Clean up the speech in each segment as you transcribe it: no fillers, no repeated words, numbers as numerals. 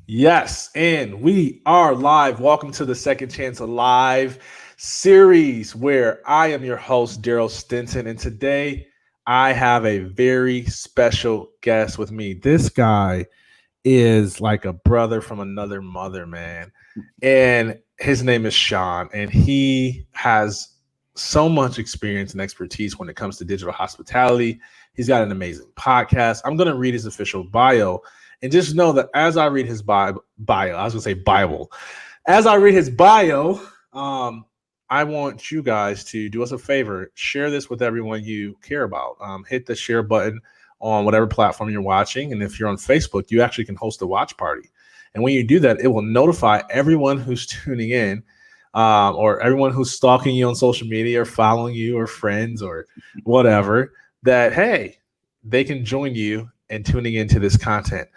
Yes, and we are live. Welcome to the Second Chance Live series where I am your host, Darryll Stinson. And today I have a very special guest with me. This guy is like a brother from another mother, man. And his name is Shawn, and he has so much experience and expertise when it comes to digital hospitality. He's got an amazing podcast. I'm going to read his official bio. And just know that as I read his bio, I was going to say Bible. As I read his bio, I want you guys to do us a favor. Share this with everyone you care about. Hit the share button on whatever platform you're watching. And if you're on Facebook, you actually can host a watch party. And when you do that, it will notify everyone who's tuning in or everyone who's stalking you on social media or following you or friends or whatever that, hey, they can join you and tuning into this content.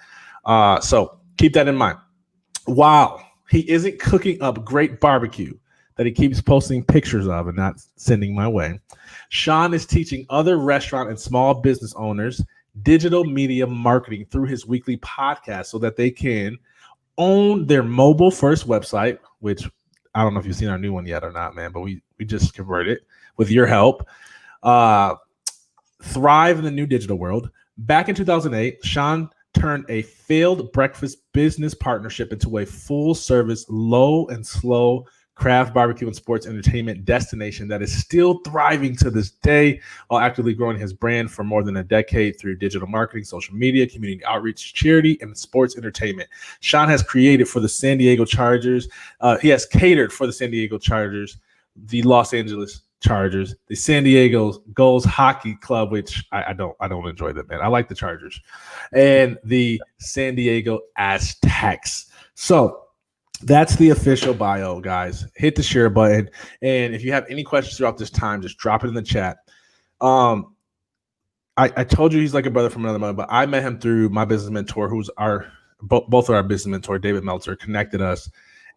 So keep that in mind. Wow, he isn't cooking up great barbecue that he keeps posting pictures of and not sending my way. Shawn is teaching other restaurant and small business owners digital media marketing through his weekly podcast so that they can own their mobile first website, which I don't know if you've seen our new one yet or not, man, but we just converted with your help. Thrive in the new digital world. Back in 2008, Shawn turned a failed breakfast business partnership into a full-service, low and slow craft barbecue and sports entertainment destination that is still thriving to this day while actively growing his brand for more than a decade through digital marketing, social media, community outreach, charity, and sports entertainment. Shawn has created for the San Diego Chargers. He has catered for the San Diego Chargers, the Los Angeles Chargers, the San Diego Gulls hockey club, which I don't enjoy that, man. I like the Chargers, and the San Diego Aztecs. So that's the official bio, guys. Hit the share button, and if you have any questions throughout this time, just drop it in the chat. I told you he's like a brother from another mother, but I met him through my business mentor, who's both of our business mentor, David Meltzer, connected us,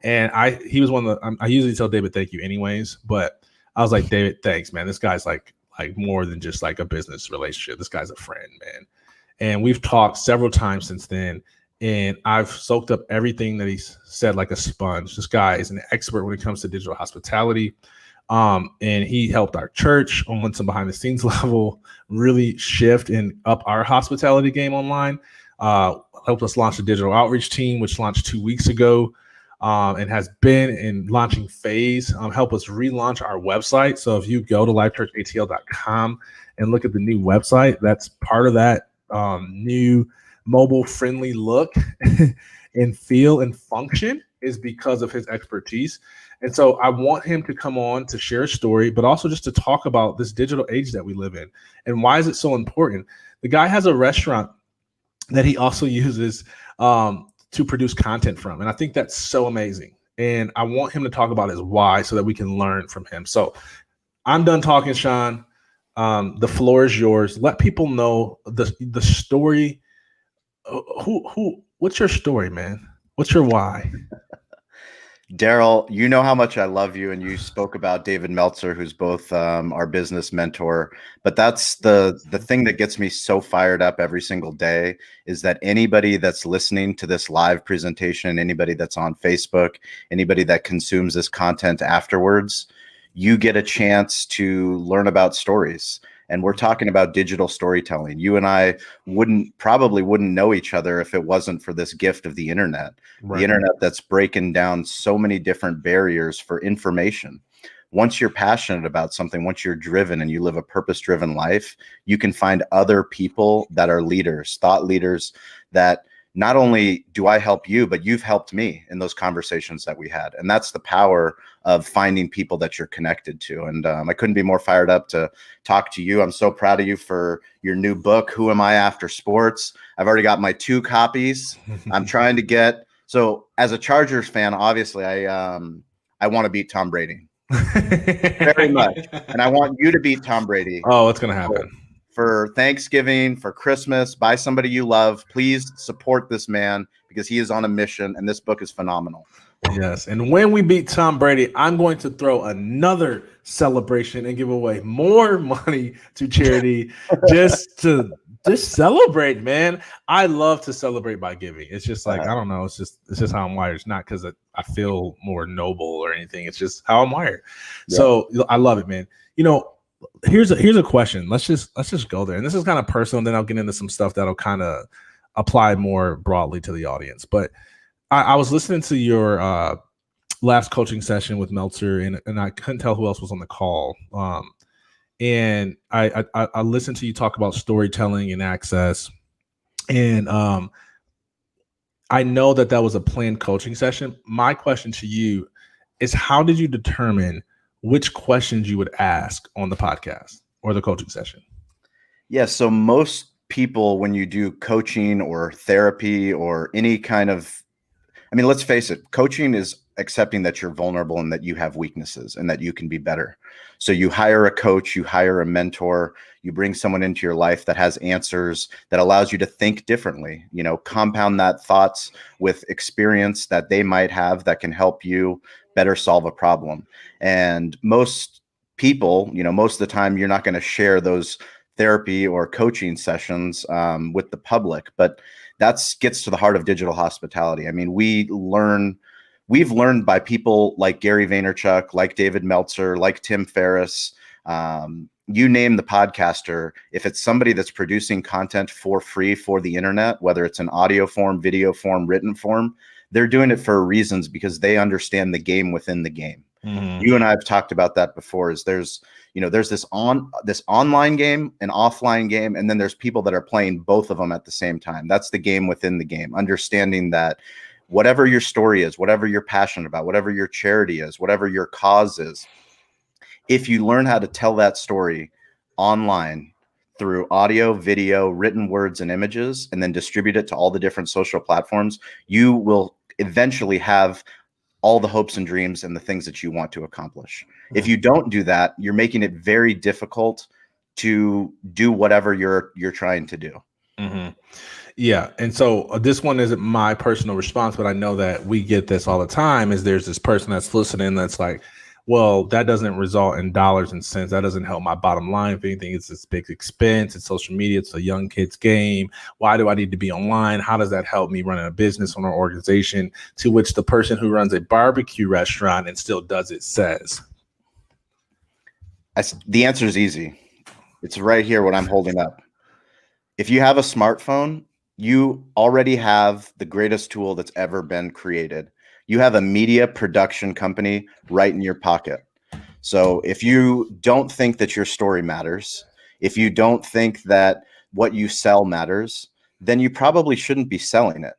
and he was one of the. I usually tell David thank you anyways, but I was like, David, thanks, man. This guy's like more than just like a business relationship. This guy's a friend, man. And we've talked several times since then. And I've soaked up everything that he's said like a sponge. This guy is an expert when it comes to digital hospitality. And he helped our church on some behind the scenes level really shift and up our hospitality game online. Helped us launch a digital outreach team, which launched 2 weeks ago. And has been in launching phase, help us relaunch our website. So if you go to livechurchatl.com and look at the new website, that's part of that new mobile friendly look and feel and function is because of his expertise. And so I want him to come on to share a story, but also just to talk about this digital age that we live in and why is it so important. The guy has a restaurant that he also uses to produce content from. And I think that's so amazing. And I want him to talk about his why so that we can learn from him. So I'm done talking, Shawn. The floor is yours. Let people know the story. What's your story, man? What's your why? Darryll, you know how much I love you, and you spoke about David Meltzer, who's both our business mentor. But that's the thing that gets me so fired up every single day is that anybody that's listening to this live presentation, anybody that's on Facebook, anybody that consumes this content afterwards, you get a chance to learn about stories. And we're talking about digital storytelling. You and I probably wouldn't know each other if it wasn't for this gift of the internet. Right. The internet that's breaking down so many different barriers for information. Once you're passionate about something, once you're driven and you live a purpose-driven life, you can find other people that are leaders, thought leaders that not only do I help you, but you've helped me in those conversations that we had. And that's the power of finding people that you're connected to. And I couldn't be more fired up to talk to you. I'm so proud of you for your new book, Who Am I After Sports? I've already got my 2 copies. I'm trying to get, so as a Chargers fan, obviously I want to beat Tom Brady very much. And I want you to beat Tom Brady. Oh, what's going to happen? For Thanksgiving, for Christmas, buy somebody you love. Please support this man because he is on a mission, and this book is phenomenal. Yes. And when we beat Tom Brady, I'm going to throw another celebration and give away more money to charity just to celebrate, man. I love to celebrate by giving. It's just like, I don't know. It's just how I'm wired. It's not because I feel more noble or anything. It's just how I'm wired. Yeah. So I love it, man. You know, here's a question. Let's just go there. And this is kind of personal. Then I'll get into some stuff that'll kind of apply more broadly to the audience. But I was listening to your last coaching session with Meltzer, and I couldn't tell who else was on the call. And I listened to you talk about storytelling and access. And I know that was a planned coaching session. My question to you is, how did you determine which questions you would ask on the podcast or the coaching session? Yeah, so most people, when you do coaching or therapy or any kind of, I mean, let's face it, coaching is accepting that you're vulnerable and that you have weaknesses and that you can be better. So you hire a coach, you hire a mentor, you bring someone into your life that has answers, that allows you to think differently, you know, compound that thoughts with experience that they might have that can help you better solve a problem. And most people, you know, most of the time, you're not going to share those therapy or coaching sessions with the public, but that gets to the heart of digital hospitality. I mean, we've learned by people like Gary Vaynerchuk, like David Meltzer, like Tim Ferriss, you name the podcaster. If it's somebody that's producing content for free for the internet, whether it's an audio form, video form, written form, they're doing it for reasons because they understand the game within the game. Mm-hmm. You and I have talked about that before. Is there's this online game, an offline game, and then there's people that are playing both of them at the same time. That's the game within the game. Understanding that whatever your story is, whatever you're passionate about, whatever your charity is, whatever your cause is, if you learn how to tell that story online through audio, video, written words, and images, and then distribute it to all the different social platforms, you will eventually have all the hopes and dreams and the things that you want to accomplish. Mm-hmm. If you don't do that, you're making it very difficult to do whatever you're trying to do. Mm-hmm. Yeah. And so this one isn't my personal response, but I know that we get this all the time. Is there's this person that's listening that's like, well, that doesn't result in dollars and cents. That doesn't help my bottom line. If anything, it's this big expense. It's social media. It's a young kid's game. Why do I need to be online? How does that help me run a business or an organization? To which the person who runs a barbecue restaurant and still does it says, the answer is easy. It's right here, what I'm holding up. If you have a smartphone, you already have the greatest tool that's ever been created. You have a media production company right in your pocket. So if you don't think that your story matters, if you don't think that what you sell matters, then you probably shouldn't be selling it.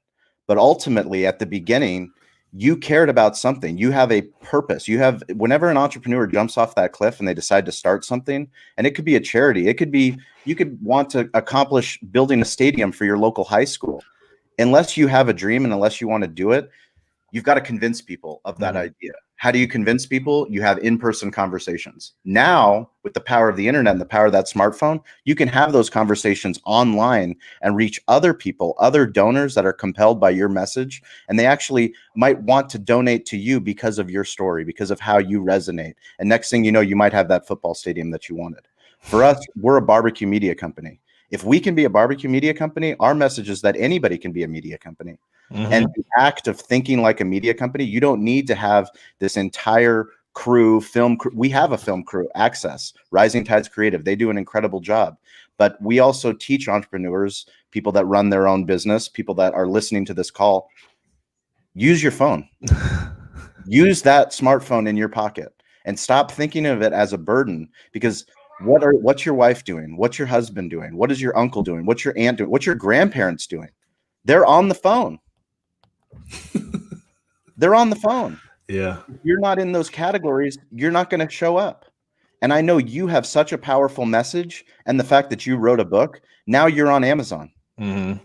But ultimately, at the beginning, you cared about something. You have a purpose. Whenever an entrepreneur jumps off that cliff and they decide to start something, and it could be a charity, it could be, you could want to accomplish building a stadium for your local high school. Unless you have a dream and unless you want to do it, you've got to convince people of that idea. How do you convince people? You have in-person conversations. Now, with the power of the internet and the power of that smartphone, you can have those conversations online and reach other people, other donors that are compelled by your message. And they actually might want to donate to you because of your story, because of how you resonate. And next thing you know, you might have that football stadium that you wanted. For us, we're a barbecue media company. If we can be a barbecue media company, our message is that anybody can be a media company. Mm-hmm. And the act of thinking like a media company, you don't need to have this entire film crew. We have a film crew, Access, Rising Tides Creative. They do an incredible job. But we also teach entrepreneurs, people that run their own business, people that are listening to this call, use your phone. Use that smartphone in your pocket and stop thinking of it as a burden, because what's your wife doing? What's your husband doing? What is your uncle doing? What's your aunt doing? What's your grandparents doing? They're on the phone. They're on the phone. Yeah. If you're not in those categories, you're not going to show up. And I know you have such a powerful message, and the fact that you wrote a book, now you're on Amazon, the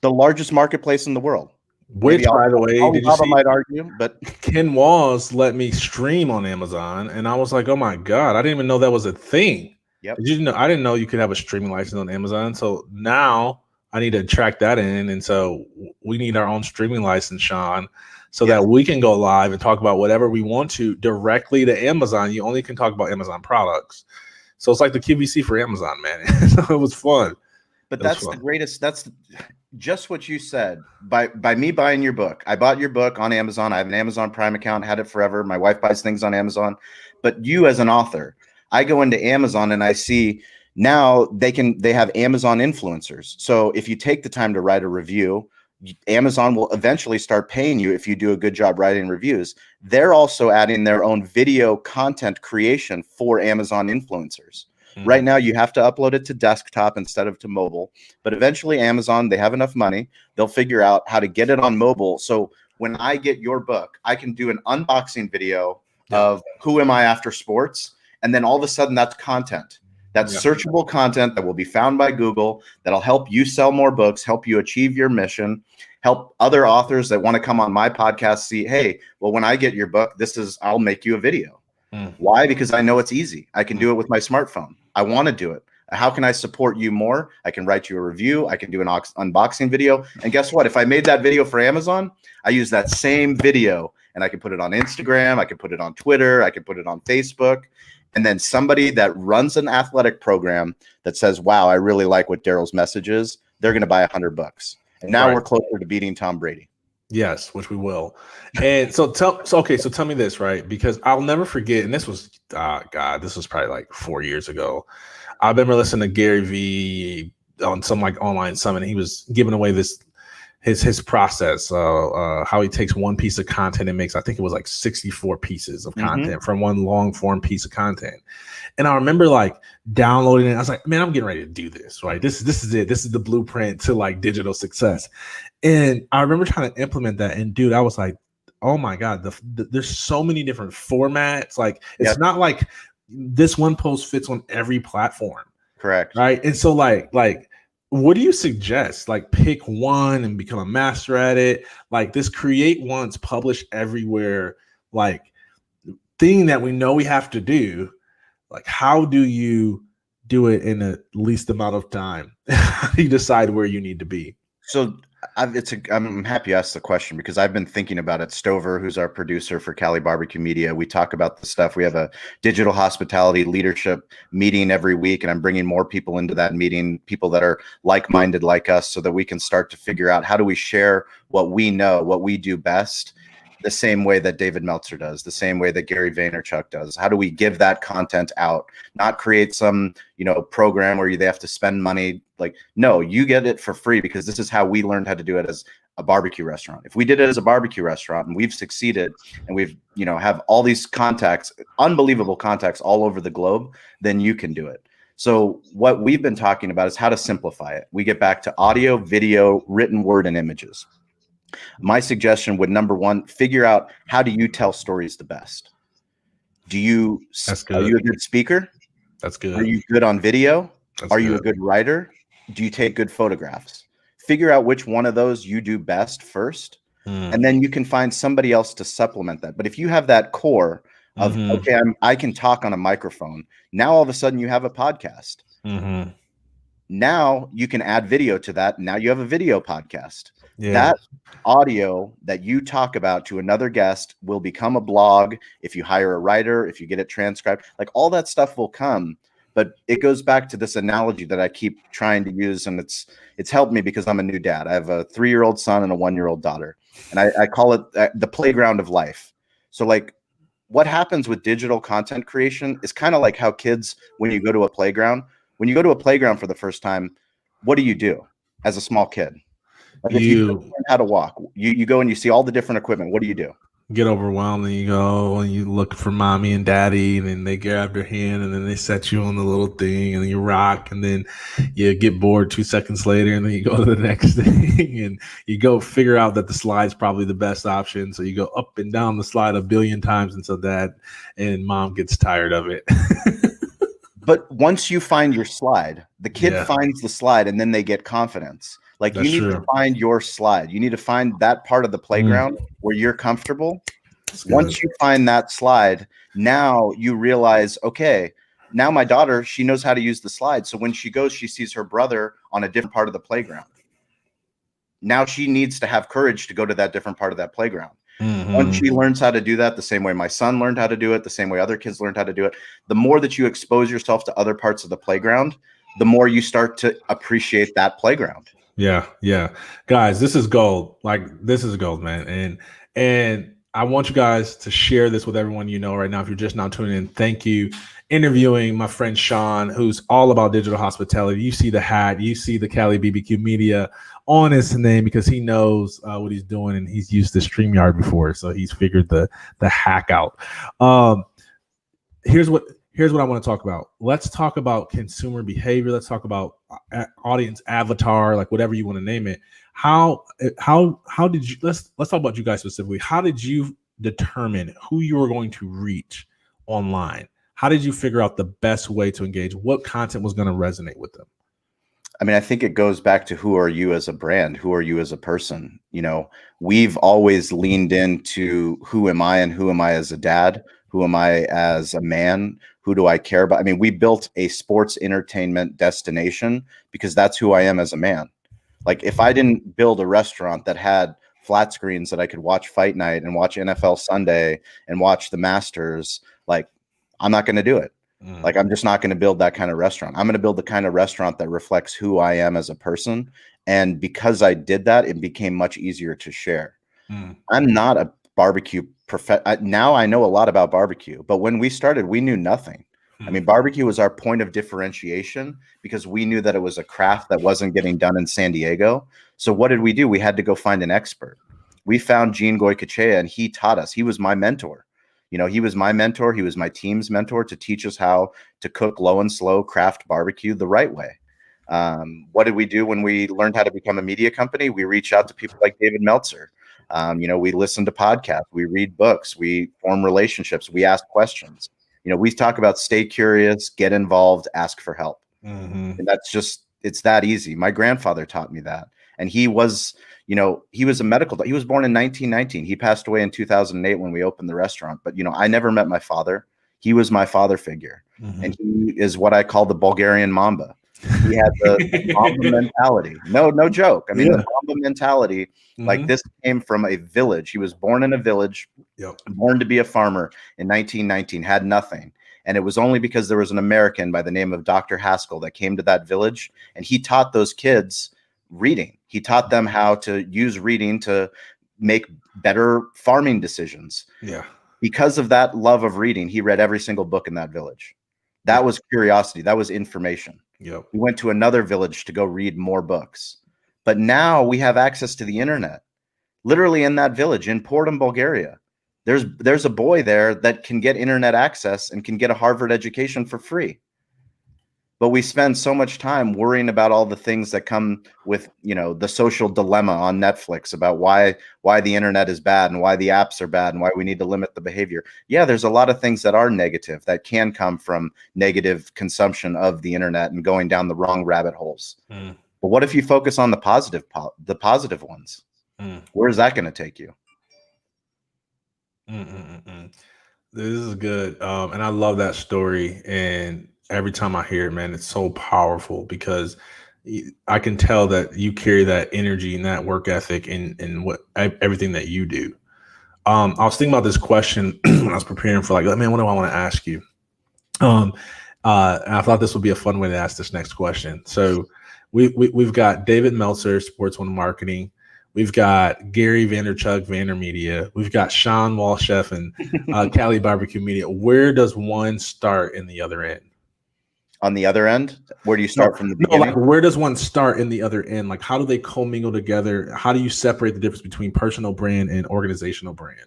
largest marketplace in the world. Which, by the way, did you see, might argue, but Ken Walls let me stream on Amazon, and I was like, oh my God, I didn't even know that was a thing. Yep. Did you know? I didn't know you could have a streaming license on Amazon. So now I need to track that in. And so we need our own streaming license, Shawn, so that we can go live and talk about whatever we want to directly to Amazon. You only can talk about Amazon products. So it's like the QVC for Amazon, man. So it was fun. But that's the greatest. That's just what you said. By me buying your book, I bought your book on Amazon. I have an Amazon Prime account, had it forever. My wife buys things on Amazon. But you as an author, I go into Amazon and I see now they have Amazon influencers. So if you take the time to write a review, Amazon will eventually start paying you if you do a good job writing reviews. They're also adding their own video content creation for Amazon influencers. Right now, you have to upload it to desktop instead of to mobile. But eventually, Amazon, they have enough money. They'll figure out how to get it on mobile. So when I get your book, I can do an unboxing video of Who Am I After Sports? And then all of a sudden, that's content. That's searchable content that will be found by Google, that'll help you sell more books, help you achieve your mission, help other authors that want to come on my podcast see, hey, well, when I get your book, I'll make you a video. Why? Because I know it's easy. I can do it with my smartphone. I want to do it. How can I support you more? I can write you a review. I can do an unboxing video. And guess what? If I made that video for Amazon, I use that same video and I can put it on Instagram. I can put it on Twitter. I can put it on Facebook. And then somebody that runs an athletic program that says, wow, I really like what Darryl's message is, they're going to buy $100. And now we're closer to beating Tom Brady. Yes, which we will. And so tell me this, right? Because I'll never forget, and this was this was probably like 4 years ago. I remember listening to Gary Vee on some like online summit. He was giving away his process, how he takes one piece of content and makes, I think it was like 64 pieces of content from one long form piece of content. And I remember like downloading it. I was like, man, I'm getting ready to do this, right? This is it. This is the blueprint to like digital success. And I remember trying to implement that. And dude, I was like, oh my God, there's so many different formats. Like it's not like this one post fits on every platform. Correct. Right. And so like, what do you suggest? Like pick one and become a master at it. Like this create once, publish everywhere, like thing that we know we have to do. Like, how do you do it in the least amount of time? How do you decide where you need to be? So I'm happy you asked the question because I've been thinking about it. Stover, who's our producer for Cali Barbecue Media, we talk about the stuff. We have a digital hospitality leadership meeting every week, and I'm bringing more people into that meeting, people that are like-minded like us, so that we can start to figure out how do we share what we know, what we do best, the same way that David Meltzer does, the same way that Gary Vaynerchuk does. How do we give that content out, not create some, program where they have to spend money? Like, no, you get it for free because this is how we learned how to do it as a barbecue restaurant. If we did it as a barbecue restaurant and we've succeeded and we've, have all these contacts, unbelievable contacts all over the globe, then you can do it. So what we've been talking about is how to simplify it. We get back to audio, video, written word, and images. My suggestion would, number one, figure out how do you tell stories the best. Are you a good speaker? That's good. Are you good on video? Are you a good writer? Do you take good photographs? Figure out which one of those you do best first, and then you can find somebody else to supplement that. But if you have that core of, okay, I can talk on a microphone. Now all of a sudden you have a podcast. Now you can add video to that. Now you have a video podcast. That audio that you talk about to another guest will become a blog. If you hire a writer, if you get it transcribed, like all that stuff will come. But it goes back to this analogy that I keep trying to use, and it's helped me because I'm a new dad. I have a 3-year-old son and a 1-year-old daughter, and I call it the playground of life. So like what happens with digital content creation is kind of like how kids, when you go to a playground for the first time, what do you do as a small kid? Like if you learn how to walk, you go and you see all the different equipment. What do you do? Get overwhelmed and you go and you look for mommy and daddy, and then they grab your hand and then they set you on the little thing and you rock, and then you get bored 2 seconds later and then you go to the next thing and you go figure out that the slide's probably the best option. So you go up and down the slide 1 billion times until dad and mom gets tired of it. But once you find your slide, the kid finds the slide and then they get confidence. Like you need to find your slide. You need to find that part of the playground where you're comfortable. Once you find that slide, now you realize, okay, now my daughter, she knows how to use the slide. So when she goes, she sees her brother on a different part of the playground. now she needs to have courage to go to that different part of that playground. Once Mm-hmm. she learns how to do that, the same way my son learned how to do it, the same way other kids learned how to do it, the more that you expose yourself to other parts of the playground, the more you start to appreciate that playground. Yeah, yeah. Guys, this is gold. Like, this is gold, man. And I want you guys to share this with everyone you know right now. If you're just now tuning in, thank you. Interviewing my friend Shawn, who's all about digital hospitality. You see the hat, you see the Cali BBQ Media on his name because he knows what he's doing, and he's used the StreamYard before, so he's figured the hack out. Here's what I want to talk about. Let's talk about consumer behavior. Let's talk about audience avatar, like whatever you want to name it. How did you, let's talk about you guys specifically. How did you determine who you were going to reach online? How did you figure out the best way to engage? What content was going to resonate with them? I mean, I think it goes back to who are you as a brand? Who are you as a person? You know, we've always leaned into who am I and who am I as a dad? Who am I as a man? Who do I care about? I mean, we built a sports entertainment destination because that's who I am as a man. Like, if I didn't build a restaurant that had flat screens that I could watch Fight Night and watch NFL Sunday and watch the Masters, like, I'm not going to do it. Like, I'm just not going to build that kind of restaurant. I'm going to build the kind of restaurant that reflects who I am as a person. And because I did that, it became much easier to share. I'm not a barbecue now I know a lot about barbecue, but when we started, we knew nothing. I mean, barbecue was our point of differentiation because we knew that it was a craft that wasn't getting done in San Diego. So what did we do? We had to go find an expert. We found Gene Goycochea, and he taught us. He was my mentor. You know, he was my mentor. He was my team's mentor to teach us how to cook low and slow craft barbecue the right way. What did we do when we learned how to become a media company? We reached out to people like David Meltzer. You know, we listen to podcasts, we read books, we form relationships, we ask questions. You know, we talk about stay curious, get involved, ask for help. And that's just, it's that easy. My grandfather taught me that. And he was, you know, he was a medical doctor. He was born in 1919. He passed away in 2008 when we opened the restaurant. But, you know, I never met my father. He was my father figure. And he is what I call the Bulgarian Mamba. He had the Mamba mentality. No joke. I mean, the Mamba mentality, like, this came from a village. He was born in a village, born to be a farmer in 1919, had nothing. And it was only because there was an American by the name of Dr. Haskell that came to that village, and he taught those kids reading. He taught them how to use reading to make better farming decisions. Because of that love of reading, he read every single book in that village. That was curiosity. That was information. We went to another village to go read more books. But now we have access to the internet. Literally in that village in Pordom, Bulgaria, there's a boy there that can get internet access and can get a Harvard education for free. But we spend so much time worrying about all the things that come with, you know, the social dilemma on Netflix about why the internet is bad and why the apps are bad and why we need to limit the behavior. Yeah, there's a lot of things that are negative that can come from negative consumption of the internet and going down the wrong rabbit holes. But what if you focus on the positive ones? Where is that going to take you? This is good. And I love that story. And every time I hear it, man, it's so powerful because I can tell that you carry that energy and that work ethic in what everything that you do. I was thinking about this question when I was preparing for, like, man, what do I want to ask you? And I thought this would be a fun way to ask this next question. So we've got David Meltzer, Sports One Marketing. We've got Gary Vaynerchuk, VaynerMedia. We've got Shawn Walchef and Cali Barbecue Media. Where does one start in the other end? On the other end? Where do you start from the beginning? Like, where does one start in the other end? Like, how do they commingle together? How do you separate the difference between personal brand and organizational brand?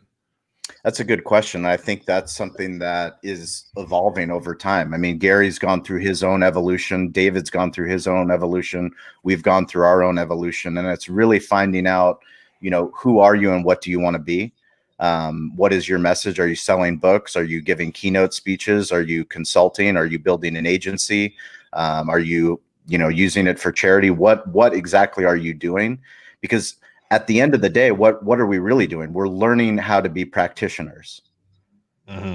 That's a good question. I think that's something that is evolving over time. I mean, Gary's gone through his own evolution. David's gone through his own evolution. We've gone through our own evolution. And it's really finding out, you know, who are you and what do you want to be? What is your message? Are you selling books? Are you giving keynote speeches? Are you consulting? Are you building an agency? Are you, you know, using it for charity? What exactly are you doing? Because at the end of the day, what are we really doing? We're learning how to be practitioners.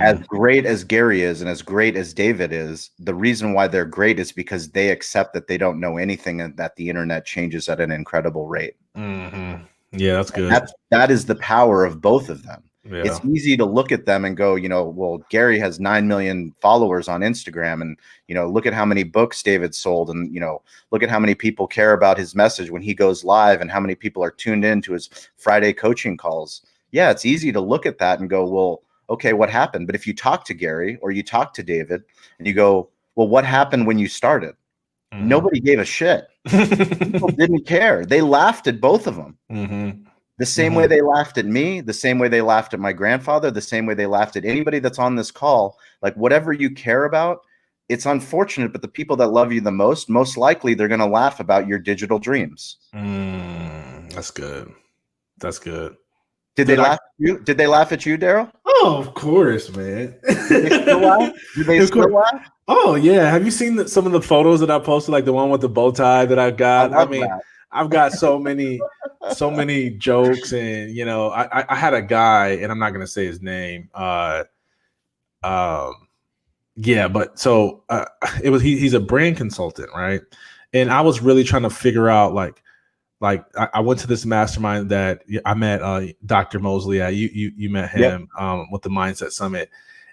As great as Gary is and as great as David is, the reason why they're great is because they accept that they don't know anything and that the internet changes at an incredible rate. Yeah, that's good. That is the power of both of them. Yeah. It's easy to look at them and go, well, Gary has 9 million followers on Instagram, and look at how many books David sold, and look at how many people care about his message when he goes live, and how many people are tuned in to his Friday coaching calls. Yeah, it's easy to look at that and go, well, okay, what happened? But if you talk to Gary or you talk to David and you go, well, what happened when you started? Nobody gave a shit. People didn't care. They laughed at both of them. The same way they laughed at me, the same way they laughed at my grandfather, the same way they laughed at anybody that's on this call. Like, whatever you care about, it's unfortunate, but the people that love you the most likely they're going to laugh about your digital dreams. That's good. That's good. Did they laugh at you? Did they laugh at you, Darryl? Oh, of course, man. Did they still laugh? Did they still laugh? Oh, yeah. Have you seen some of the photos that I posted, like the one with the bow tie that I got? I mean, that. I've got so many jokes, and I had a guy, and I'm not gonna say his name. Yeah, but so it was he's a brand consultant, right? And I was really trying to figure out like I went to this mastermind that I met Dr. Mosley at. You met him with the Mindset Summit.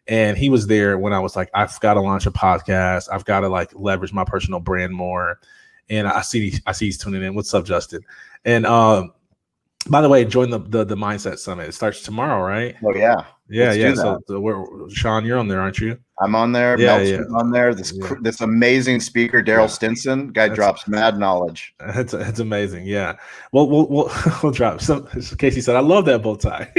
And he was there when I was like, I've got to launch a podcast. I've got to like leverage my personal brand more. And I see he's tuning in. What's up, Justin? And by the way, join the Mindset Summit. It starts tomorrow, right? Oh yeah. Yeah. So Shawn, you're on there, aren't you? I'm on there. Yeah. On there. This amazing speaker, Darryll Stinson, drops mad knowledge. It's amazing. Yeah. Well, we'll drop some. Casey said, I love that bow tie.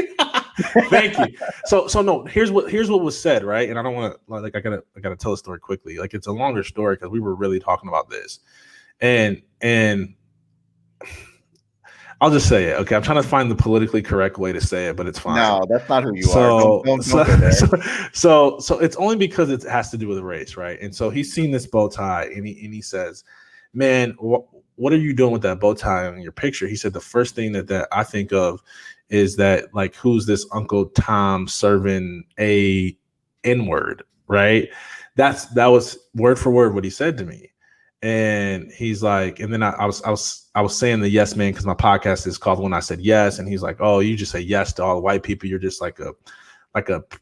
Thank you. So no, here's what was said, right? And I don't want to like I gotta tell a story quickly. Like, it's a longer story because we were really talking about this, and I'll just say it. Okay, I'm trying to find the politically correct way to say it, but it's fine. No, that's not who you are. Don't go there. So it's only because it has to do with race, right? And so he's seen this bow tie, and he says, "Man, what are you doing with that bow tie on your picture?" He said, "The first thing that I think of is that, like, who's this Uncle Tom serving a N-word, right?" That was word for word what he said to me. And he's like, and then I was saying the yes man because my podcast is called When I Said Yes, and he's like, oh, you just say yes to all the white people. You're just like a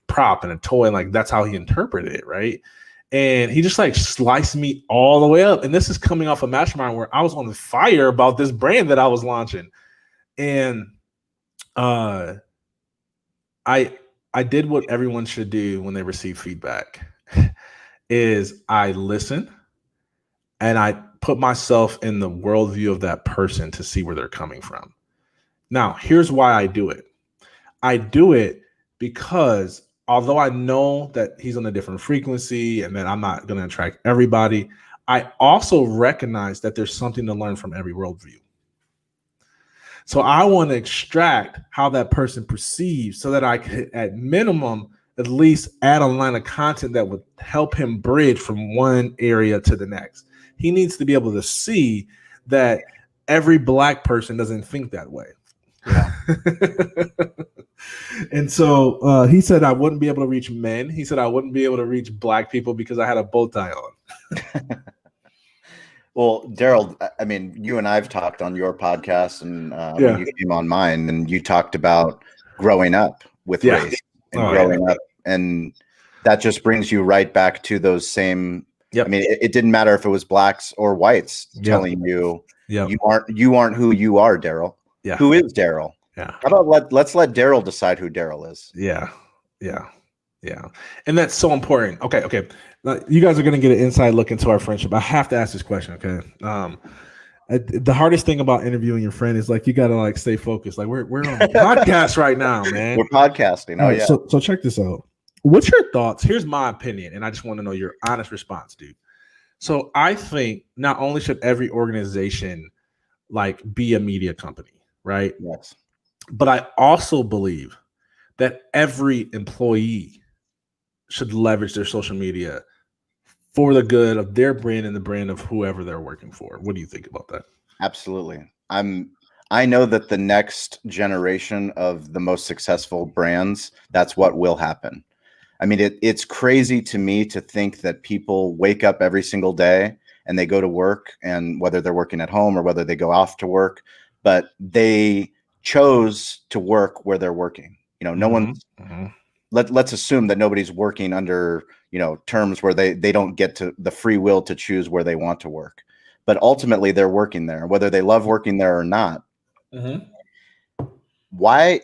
prop and a toy, and like that's how he interpreted it, right? And he just like sliced me all the way up. And this is coming off a mastermind where I was on fire about this brand that I was launching, and I did what everyone should do when they receive feedback, is I listen. And I put myself in the worldview of that person to see where they're coming from. Now, here's why I do it. I do it because although I know that he's on a different frequency and that I'm not going to attract everybody, I also recognize that there's something to learn from every worldview. So I want to extract how that person perceives so that I could, at minimum, at least add a line of content that would help him bridge from one area to the next. He needs to be able to see that every Black person doesn't think that way. Yeah. And so he said I wouldn't be able to reach men. He said I wouldn't be able to reach Black people because I had a bow tie on. Well, Darryll, I mean, you and I've talked on your podcast, and when you came on mine, and you talked about growing up with race and growing up, and that just brings you right back to those same. Yep. I mean, it didn't matter if it was Blacks or whites telling you you aren't who you are, Darryll. Yeah. Who is Darryll? Yeah. How about let's let Darryll decide who Darryll is. Yeah. And that's so important. Okay. You guys are going to get an inside look into our friendship. I have to ask this question, okay? The hardest thing about interviewing your friend is like you got to like stay focused. Like we're on a podcast right now, man. We're podcasting. Oh, yeah. So check this out. What's your thoughts? Here's my opinion, and I just want to know your honest response, dude. So I think not only should every organization like be a media company, right? Yes. But I also believe that every employee should leverage their social media for the good of their brand and the brand of whoever they're working for. What do you think about that? Absolutely. I know that the next generation of the most successful brands, that's what will happen. I mean, it's crazy to me to think that people wake up every single day and they go to work, and whether they're working at home or whether they go off to work, but they chose to work where they're working. You know, no one's, let's assume that nobody's working under, you know, terms where they don't get to the free will to choose where they want to work. But ultimately they're working there, whether they love working there or not. Why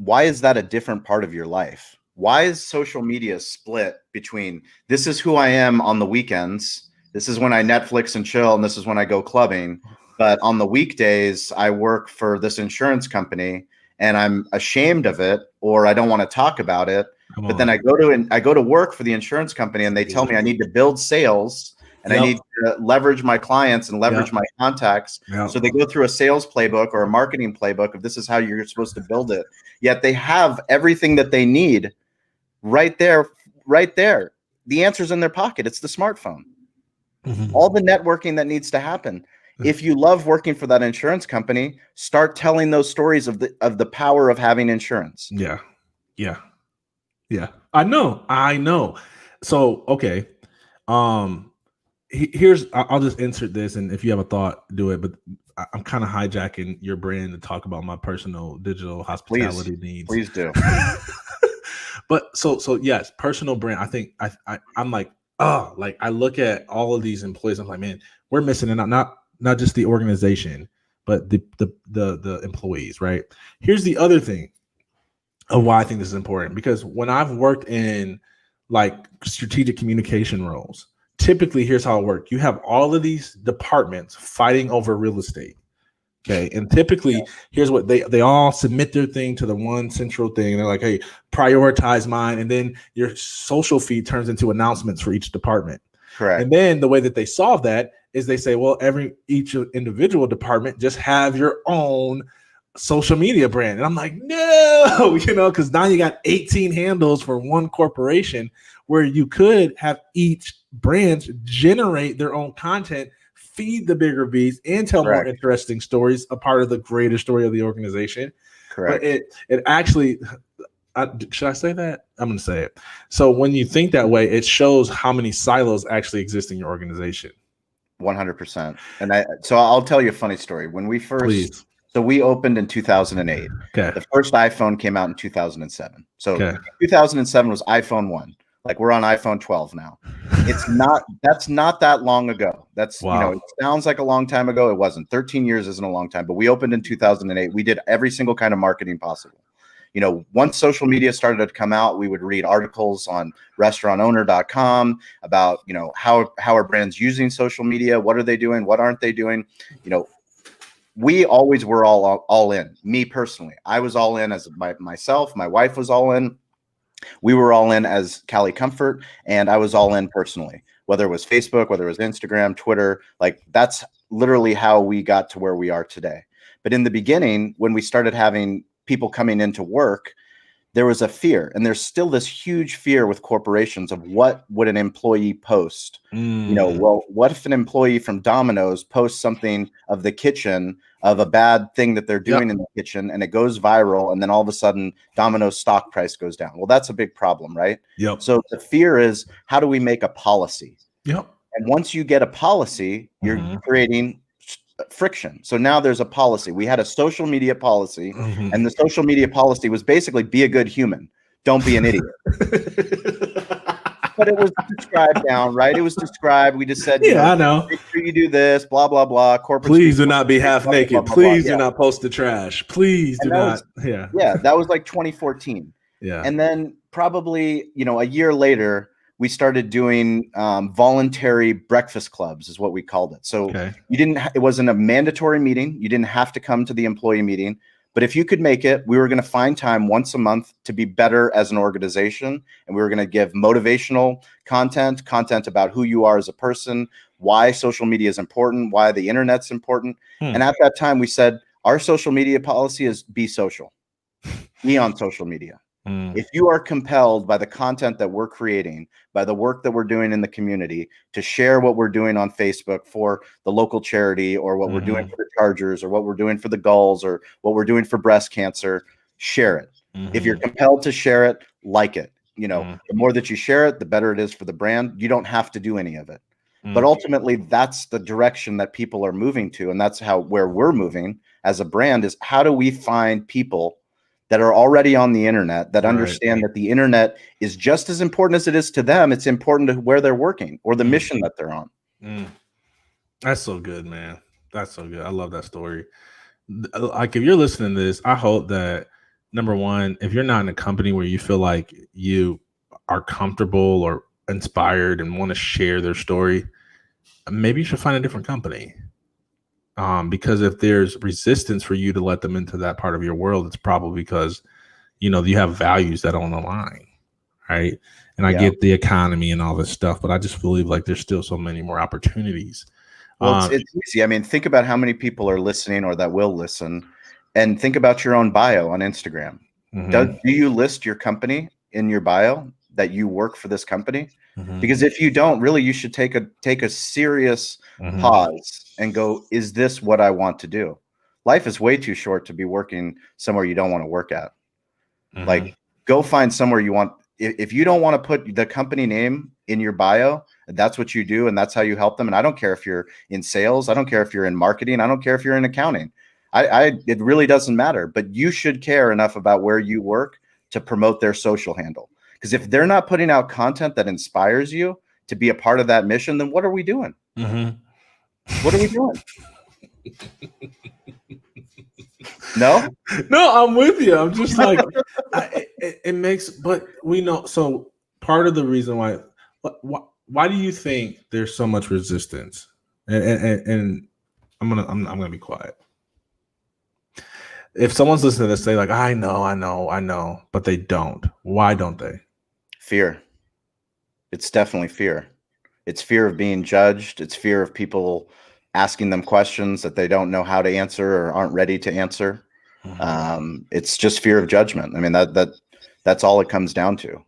is that a different part of your life? Why is social media split between this is who I am on the weekends, this is when I Netflix and chill, and this is when I go clubbing, but on the weekdays I work for this insurance company and I'm ashamed of it, or I don't want to talk about it. But then I go to work for the insurance company and they tell me I need to build sales and I need to leverage my clients and leverage my contacts. So they go through a sales playbook or a marketing playbook of this is how you're supposed to build it. Yet they have everything that they need right there. The answer's in their pocket. It's the smartphone. All the networking that needs to happen. If you love working for that insurance company, start telling those stories of the power of having insurance. Yeah. I know. So, okay. Here's, I'll just insert this, and if you have a thought, do it. But I'm kind of hijacking your brand to talk about my personal digital hospitality needs. Please do. But so yes, personal brand. I think I'm like, like I look at all of these employees. I'm like, man, we're missing it. Not just the organization, but the employees, right? Here's the other thing of why I think this is important, because when I've worked in like strategic communication roles, typically here's how it works. You have all of these departments fighting over real estate. Okay. And typically here's what they all submit their thing to the one central thing. They're like, hey, prioritize mine. And then your social feed turns into announcements for each department. Correct. And then the way that they solve that is they say, well, each individual department just have your own social media brand. And I'm like, no, because now you got 18 handles for one corporation, where you could have each branch generate their own content, feed the bigger bees, and tell more interesting stories, a part of the greater story of the organization. Correct. But it actually, should I say that? I'm going to say it. So when you think that way, it shows how many silos actually exist in your organization. 100%. And so I'll tell you a funny story. When we first, so we opened in 2008. Okay. The first iPhone came out in 2007. So 2007 was iPhone 1. Like we're on iPhone 12 now. That's not that long ago. That's, it sounds like a long time ago. It wasn't. 13 years isn't a long time, but we opened in 2008. We did every single kind of marketing possible. Once social media started to come out, we would read articles on restaurantowner.com about, how are brands using social media? What are they doing? What aren't they doing? We always were all in. Me personally, I was all in as myself. My wife was all in. We were all in as Cali Comfort, and I was all in personally, whether it was Facebook, whether it was Instagram, Twitter, like that's literally how we got to where we are today. But in the beginning, when we started having people coming into work, there was a fear, and there's still this huge fear with corporations of what would an employee post? Well, what if an employee from Domino's posts something of the kitchen, of a bad thing that they're doing in the kitchen, and it goes viral, and then all of a sudden Domino's stock price goes down? Well, that's a big problem, right? So the fear is, how do we make a policy? And once you get a policy, you're creating friction. So now there's a policy. We had a social media policy, and the social media policy was basically be a good human. Don't be an idiot. But it was described down, right? It was described. We just said, I know. Make sure you do this, blah, blah, blah. Corporate. Please do not be half naked. Please do not post the trash. Please do not. That was like 2014. And then probably, a year later, we started doing voluntary breakfast clubs is what we called it. So it wasn't a mandatory meeting. You didn't have to come to the employee meeting, but if you could make it, we were going to find time once a month to be better as an organization. And we were going to give motivational content about who you are as a person, why social media is important, why the internet's important. And at that time we said, our social media policy is be social, be on social media. If you are compelled by the content that we're creating, by the work that we're doing in the community, to share what we're doing on Facebook for the local charity, or what we're doing for the Chargers, or what we're doing for the Gulls, or what we're doing for breast cancer, share it. If you're compelled to share it, like it. the more that you share it, the better it is for the brand. You don't have to do any of it. Mm. But ultimately, that's the direction that people are moving to. And that's where we're moving as a brand is how do we find people that are already on the internet that understand that the internet is just as important as it is to them. It's important to where they're working or the mission that they're on. That's so good, man. That's so good. I love that story. Like, if you're listening to this, I hope that, number one, if you're not in a company where you feel like you are comfortable or inspired and want to share their story, maybe you should find a different company. Because if there's resistance for you to let them into that part of your world, it's probably because, you have values that don't align. Right. And I get the economy and all this stuff, but I just believe like there's still so many more opportunities. Well, it's easy. I mean, think about how many people are listening or that will listen, and think about your own bio on Instagram. Do you list your company in your bio that you work for this company? Because if you don't, really, you should take a serious pause and go, is this what I want to do? Life is way too short to be working somewhere you don't want to work at. Like, go find somewhere you want. If you don't want to put the company name in your bio, that's what you do, and that's how you help them. And I don't care if you're in sales. I don't care if you're in marketing. I don't care if you're in accounting. It really doesn't matter. But you should care enough about where you work to promote their social handle. Because if they're not putting out content that inspires you to be a part of that mission, then what are we doing? What are we doing? No, I'm with you. I'm just like, it makes, but we know. So part of the reason why do you think there's so much resistance? And I'm gonna be quiet. If someone's listening to this, say like, I know, but they don't. Why don't they? Fear. It's definitely fear. It's fear of being judged. It's fear of people asking them questions that they don't know how to answer or aren't ready to answer. It's just fear of judgment. I mean, that's all it comes down to,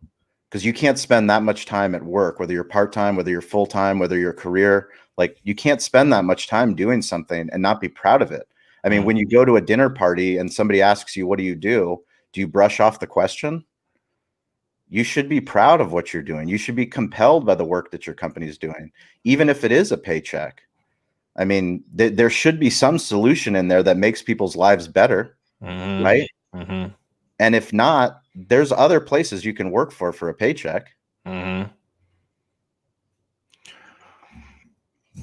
because you can't spend that much time at work, whether you're part-time, whether you're full-time, whether you're career, like you can't spend that much time doing something and not be proud of it. I mean, when you go to a dinner party and somebody asks you, what do you brush off the question? You should be proud of what you're doing. You should be compelled by the work that your company is doing, even if it is a paycheck. I mean, there should be some solution in there that makes people's lives better, right? And if not, there's other places you can work for a paycheck.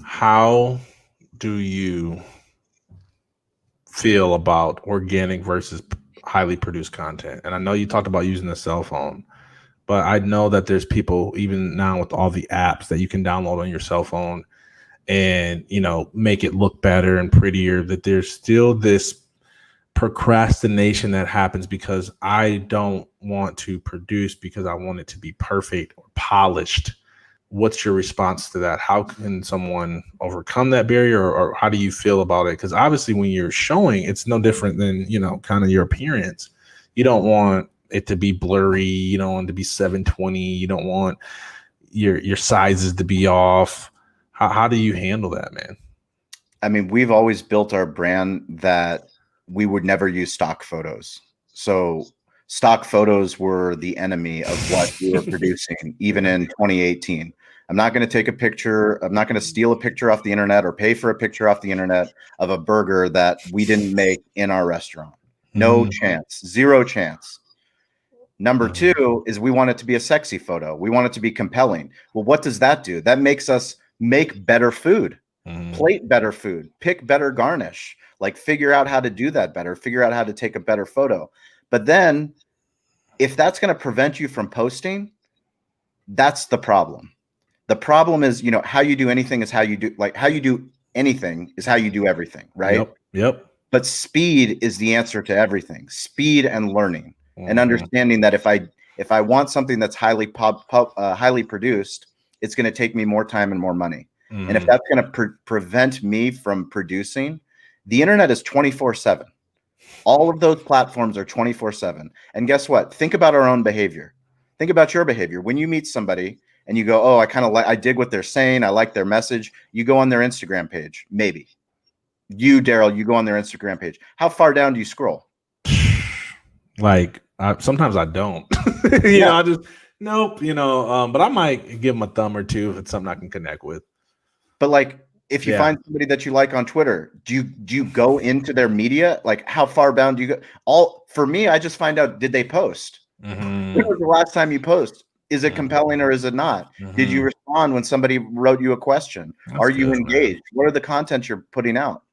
How do you feel about organic versus highly produced content? And I know you talked about using a cell phone, but I know that there's people even now with all the apps that you can download on your cell phone and, make it look better and prettier, that there's still this procrastination that happens because I don't want to produce because I want it to be perfect or polished. What's your response to that? How can someone overcome that barrier, or how do you feel about it? Because obviously when you're showing, it's no different than, kind of your appearance. You don't want it to be blurry. You don't want it to be 720. You don't want your sizes to be off. How do you handle that, man? I mean, we've always built our brand that we would never use stock photos. So stock photos were the enemy of what we were producing, even in 2018. I'm not going to take a picture. I'm not going to steal a picture off the internet or pay for a picture off the internet of a burger that we didn't make in our restaurant. No chance, zero chance. Number two is we want it to be a sexy photo. We want it to be compelling. Well, what does that do? That makes us make better food, plate better food, pick better garnish, like figure out how to do that better, figure out how to take a better photo. But then if that's going to prevent you from posting, that's the problem. The problem is, how you do anything is how you do, like how you do anything is how you do everything. Right. Yep. But speed is the answer to everything. Speed and learning and understanding that if I want something that's highly produced, it's going to take me more time and more money. And if that's going to prevent me from producing, the internet is 24/7. All of those platforms are 24/7. And guess what? Think about our own behavior. Think about your behavior. When you meet somebody and you go, oh, I dig what they're saying. I like their message. You go on their Instagram page. Maybe you, Darryll, you go on their Instagram page. How far down do you scroll? Like sometimes I don't, I just, Nope. But I might give them a thumb or two if it's something I can connect with. But like, if you Yeah. find somebody that you like on Twitter, do you go into their media? Like, how far bound do you go? For me, I just find out, did they post? Mm-hmm. When was the last time you post? Is it compelling or is it not? Mm-hmm. Did you respond when somebody wrote you a question? That's Are you good, engaged? man. What are the content you're putting out?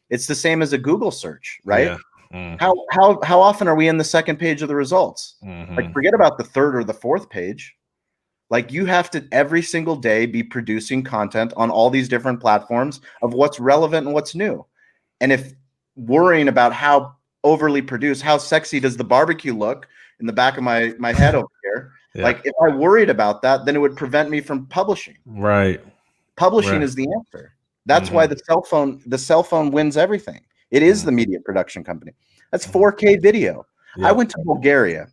It's the same as a Google search, right? Yeah. Mm-hmm. How often are we in the second page of the results? Mm-hmm. Like, forget about the third or the fourth page. Like, you have to every single day be producing content on all these different platforms of what's relevant and what's new. And if worrying about how overly produced, how sexy does the barbecue look in the back of my head over here? Yeah. Like, if I worried about that, then it would prevent me from publishing. Right. Publishing Right. is the answer. That's why the cell phone wins everything. It is the media production company. That's 4K video. I went to Bulgaria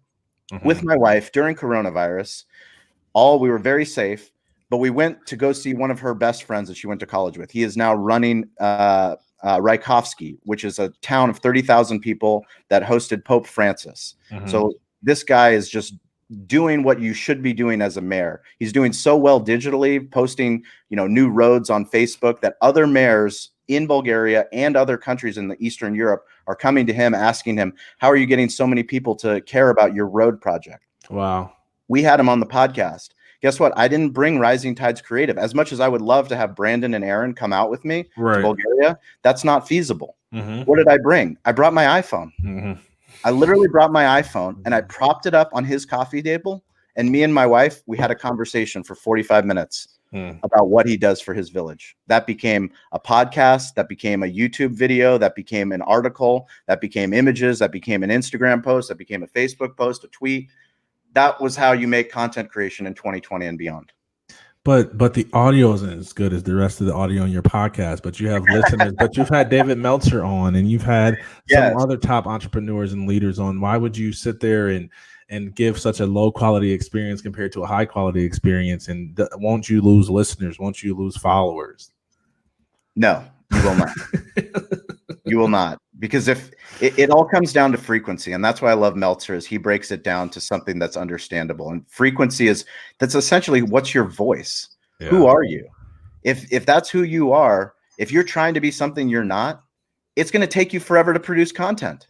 with my wife during coronavirus. We were very safe, but we went to go see one of her best friends that she went to college with. He is now running Rajkovsky, which is a town of 30,000 people that hosted Pope Francis. So this guy is just doing what you should be doing as a mayor. He's doing so well digitally, posting, new roads on Facebook, that other mayors in Bulgaria and other countries in the Eastern Europe are coming to him, asking him, how are you getting so many people to care about your road project? Wow. We had him on the podcast. Guess what? I didn't bring Rising Tides Creative. As much as I would love to have Brandon and Aaron come out with me to Bulgaria, that's not feasible. What did I bring? I brought my iPhone. I literally brought my iPhone and I propped it up on his coffee table. And me and my wife, we had a conversation for 45 minutes about what he does for his village. That became a podcast, that became a YouTube video, that became an article, that became images, that became an Instagram post, that became a Facebook post, a tweet. That was how you make content creation in 2020 and beyond. But the audio isn't as good as the rest of the audio on your podcast. But you have listeners. But you've had David Meltzer on, and you've had some other top entrepreneurs and leaders on. Why would you sit there and give such a low quality experience compared to a high quality experience? And won't you lose listeners? Won't you lose followers? No, you will not. You will not, because if it all comes down to frequency, and that's why I love Meltzer, is he breaks it down to something that's understandable. And frequency that's essentially, what's your voice? Yeah. Who are you? If that's who you are, if you're trying to be something you're not, it's going to take you forever to produce content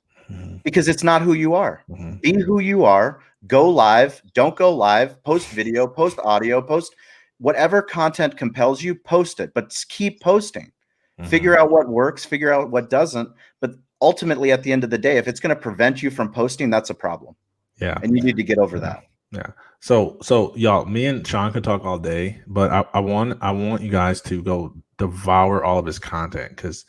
because it's not who you are. Be who you are. Go live. Don't go live. Post video. Post audio. Post whatever content compels you. Post it, but keep posting. Figure out what works, figure out what doesn't. But ultimately, at the end of the day, if it's going to prevent you from posting, that's a problem. Yeah. And you need to get over that. Yeah. So y'all, me and Shawn could talk all day, but I want you guys to go devour all of his content, because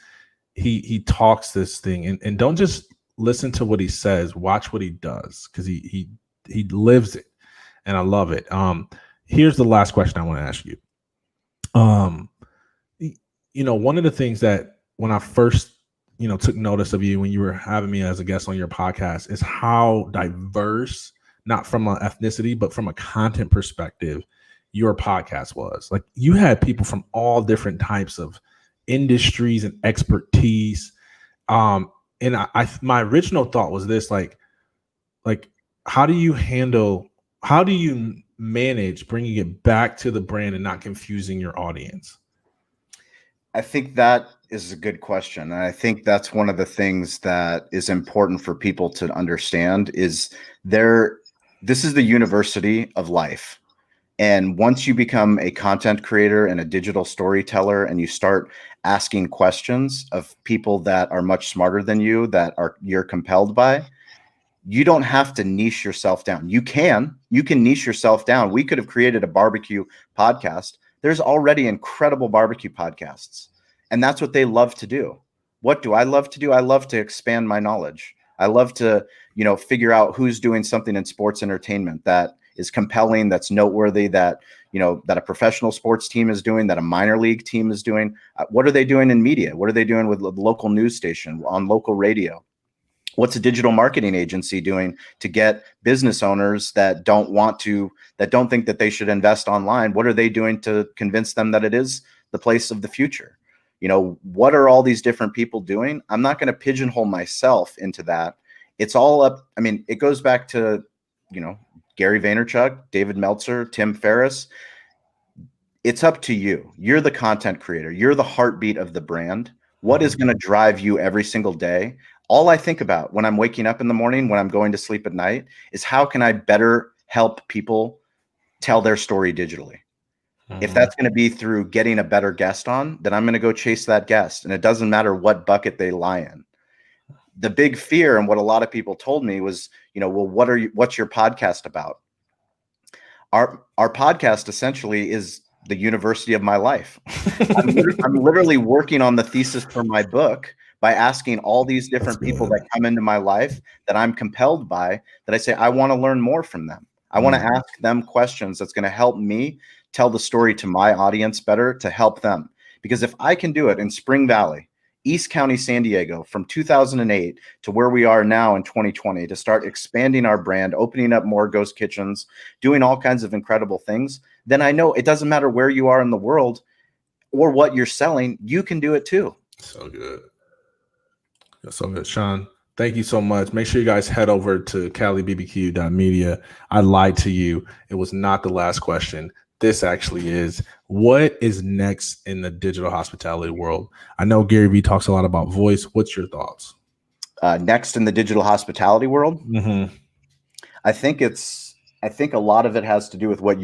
he talks this thing, and don't just listen to what he says, watch what he does, because he lives it. And I love it. Here's the last question I want to ask you. One of the things that when I first, took notice of you when you were having me as a guest on your podcast is how diverse, not from an ethnicity, but from a content perspective, your podcast was. Like, you had people from all different types of industries and expertise. And my original thought was this, like, how do you manage bringing it back to the brand and not confusing your audience? I think that is a good question. And I think that's one of the things that is important for people to understand is this is the university of life. And once you become a content creator and a digital storyteller, and you start asking questions of people that are much smarter than you, you're compelled by, you don't have to niche yourself down. You can niche yourself down. We could have created a barbecue podcast. There's already incredible barbecue podcasts, and that's what they love to do. What do I love to do? I love to expand my knowledge. I love to, figure out who's doing something in sports entertainment that is compelling, that's noteworthy, that a professional sports team is doing, that a minor league team is doing. What are they doing in media? What are they doing with the local news station, on local radio? What's a digital marketing agency doing to get business owners that don't think that they should invest online? What are they doing to convince them that it is the place of the future? What are all these different people doing? I'm not going to pigeonhole myself into that. It's all up. I mean, it goes back to, Gary Vaynerchuk, David Meltzer, Tim Ferriss. It's up to you. You're the content creator. You're the heartbeat of the brand. What is going to drive you every single day? All I think about when I'm waking up in the morning, when I'm going to sleep at night, is how can I better help people tell their story digitally? If that's going to be through getting a better guest on, then I'm going to go chase that guest. And it doesn't matter what bucket they lie in. The big fear and what a lot of people told me was, well, what's your podcast about? Our podcast essentially is the university of my life. I'm literally working on the thesis for my book by asking all these different people that come into my life that I'm compelled by, that I say, I want to learn more from them. I want to ask them questions that's going to help me tell the story to my audience better, to help them. Because if I can do it in Spring Valley, East County, San Diego, from 2008 to where we are now in 2020, to start expanding our brand, opening up more ghost kitchens, doing all kinds of incredible things, then I know it doesn't matter where you are in the world or what you're selling, you can do it too. So good. So good. Shawn, thank you so much. Make sure you guys head over to calibbq.media. I lied to you. It was not the last question. This actually is. What is next in the digital hospitality world? I know Gary Vee talks a lot about voice. What's your thoughts? Next in the digital hospitality world? I think a lot of it has to do with what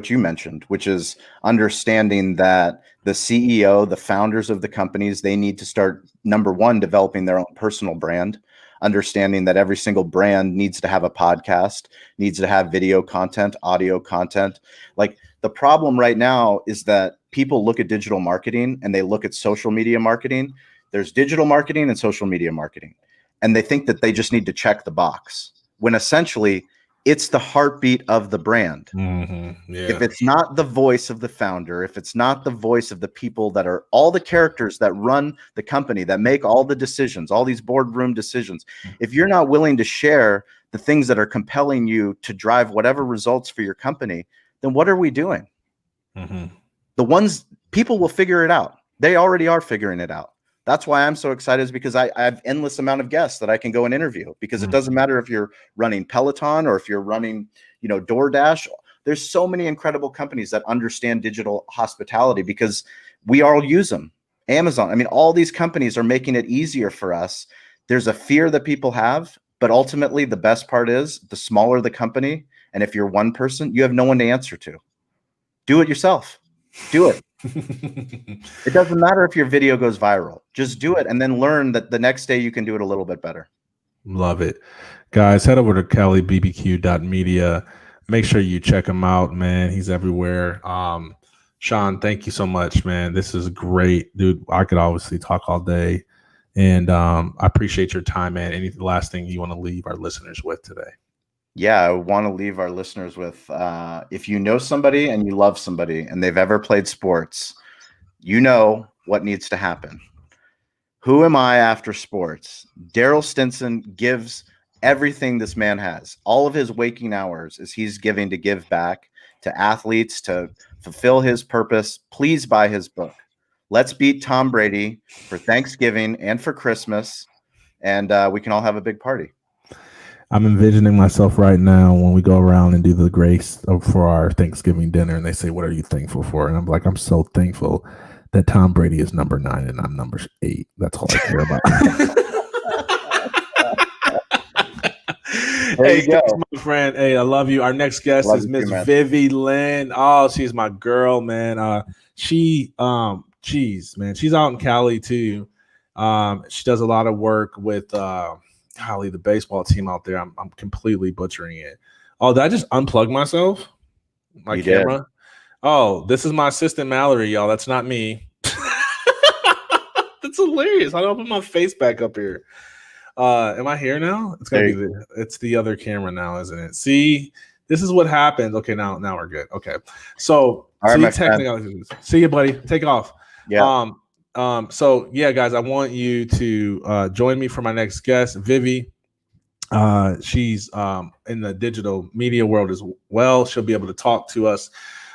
you mentioned, which is understanding that the CEO, the founders of the companies, they need to start, number one, developing their own personal brand, understanding that every single brand needs to have a podcast, needs to have video content, audio content. Like, the problem right now is that people look at digital marketing and they look at social media marketing. There's digital marketing and social media marketing, and they think that they just need to check the box, when essentially it's the heartbeat of the brand. If it's not the voice of the founder, if it's not the voice of the people that are all the characters that run the company, that make all the decisions, all these boardroom decisions, if you're not willing to share the things that are compelling you to drive whatever results for your company, then what are we doing? The ones, people will figure it out. They already are figuring it out. That's why I'm so excited, is because I have endless amount of guests that I can go and interview, because it doesn't matter if you're running Peloton or if you're running, DoorDash. There's so many incredible companies that understand digital hospitality because we all use them. Amazon, I mean, all these companies are making it easier for us. There's a fear that people have, but ultimately the best part is the smaller the company, and if you're one person, you have no one to answer to. Do it yourself. Do it. It doesn't matter if your video goes viral. Just do it, and then learn that the next day you can do it a little bit better. Love it. Guys, head over to calibbq.media. Make sure you check him out, man. He's everywhere. Shawn, thank you so much, man. This is great, dude. I could obviously talk all day, and I appreciate your time, man. Any last thing you want to leave our listeners with today? Yeah, I want to leave our listeners with, if you know somebody and you love somebody and they've ever played sports, you know what needs to happen. Who am I after sports? Darryll Stinson gives everything this man has. All of his waking hours is he's giving to give back to athletes, to fulfill his purpose. Please buy his book. Let's beat Tom Brady for Thanksgiving and for Christmas, and we can all have a big party. I'm envisioning myself right now when we go around and do the grace for our Thanksgiving dinner, and they say, "What are you thankful for?" And I'm like, "I'm so thankful that Tom Brady is number 9 and I'm number 8. That's all I care about." Hey, thanks, my friend. Hey, I love you. Our next guest is Miss Vivi Lynn. Oh, she's my girl, man. She's out in Cali too. She does a lot of work with Holly, the baseball team out there. I'm completely butchering it. Oh, did I just unplug myself? My camera? Did. Oh, this is my assistant Mallory, y'all. That's not me. That's hilarious. I don't put my face back up here. Am I here now? It's gonna be it's the other camera now, isn't it? See, this is what happens. Okay, now we're good. Okay. So see you, buddy. Take off. Yeah. So yeah, guys, I want you to join me for my next guest, Vivi. She's in the digital media world as well. She'll be able to talk to us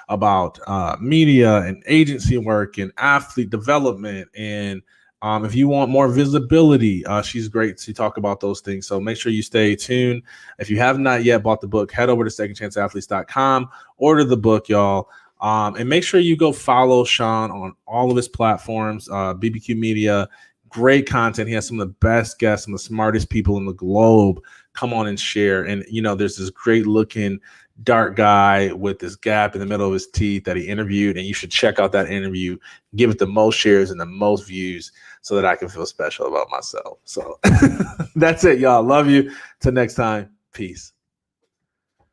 about media and agency work and athlete development and If you want more visibility, she's great to talk about those things. So make sure you stay tuned. If you have not yet bought the book, head over to secondchanceathletes.com, order the book, y'all. And make sure you go follow Shawn on all of his platforms, BBQ Media. Great content. He has some of the best guests, some of the smartest people in the globe come on and share. And, you know, there's this great looking dark guy with this gap in the middle of his teeth that he interviewed. And you should check out that interview, give it the most shares and the most views so that I can feel special about myself. So that's it, y'all. Love you. Till next time. Peace.